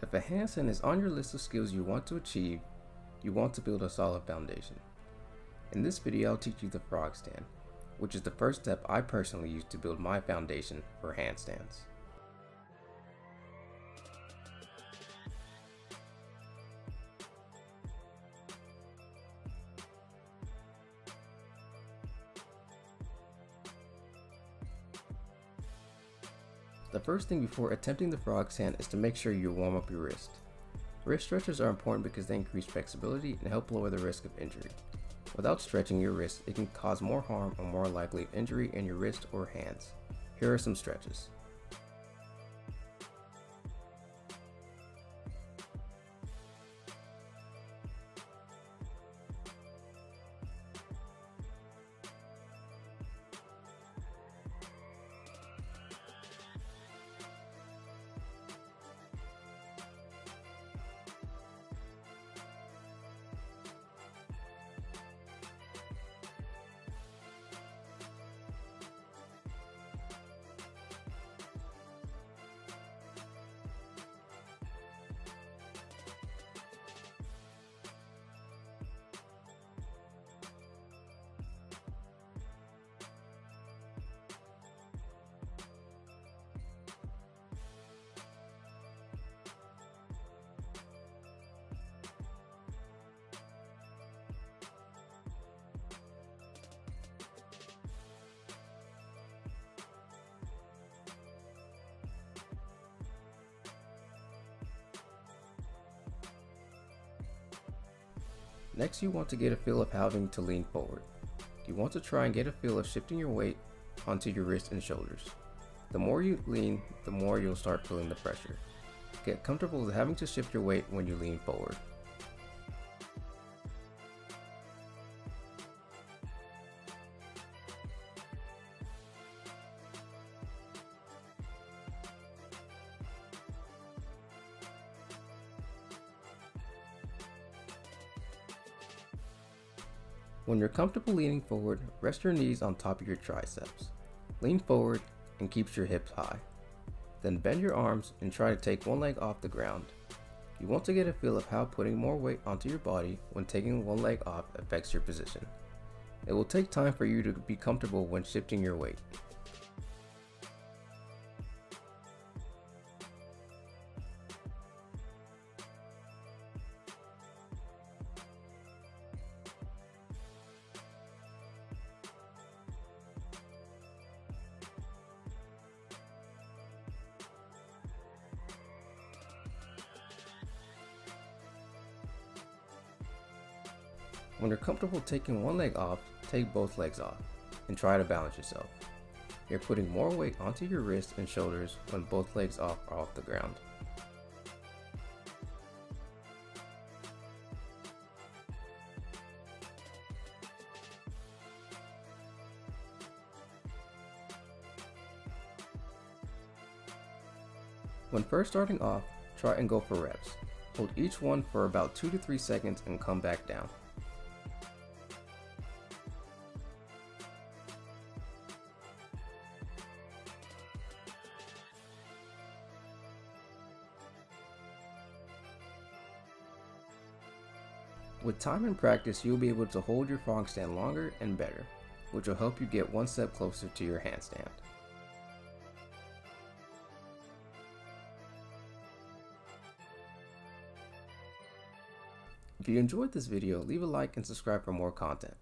If a handstand is on your list of skills you want to achieve, you want to build a solid foundation. In this video, I'll teach you the Frogstand, which is the first step I personally use to build my foundation for handstands. The first thing before attempting the Frogstand is to make sure you warm up your wrist. Wrist stretches are important because they increase flexibility and help lower the risk of injury. Without stretching your wrist, it can cause more harm or more likely injury in your wrist or hands. Here are some stretches. Next, you want to get a feel of having to lean forward. You want to try and get a feel of shifting your weight onto your wrists and shoulders. The more you lean, the more you'll start feeling the pressure. Get comfortable with having to shift your weight when you lean forward. When you're comfortable leaning forward, rest your knees on top of your triceps. Lean forward and keep your hips high. Then bend your arms and try to take one leg off the ground. You want to get a feel of how putting more weight onto your body when taking one leg off affects your position. It will take time for you to be comfortable when shifting your weight. When you're comfortable taking one leg off, take both legs off and try to balance yourself. You're putting more weight onto your wrists and shoulders when both legs are off the ground. When first starting off, try and go for reps. Hold each one for about 2 to 3 seconds and come back down. With time and practice, you'll be able to hold your Frogstand longer and better, which will help you get one step closer to your handstand. If you enjoyed this video, leave a like and subscribe for more content.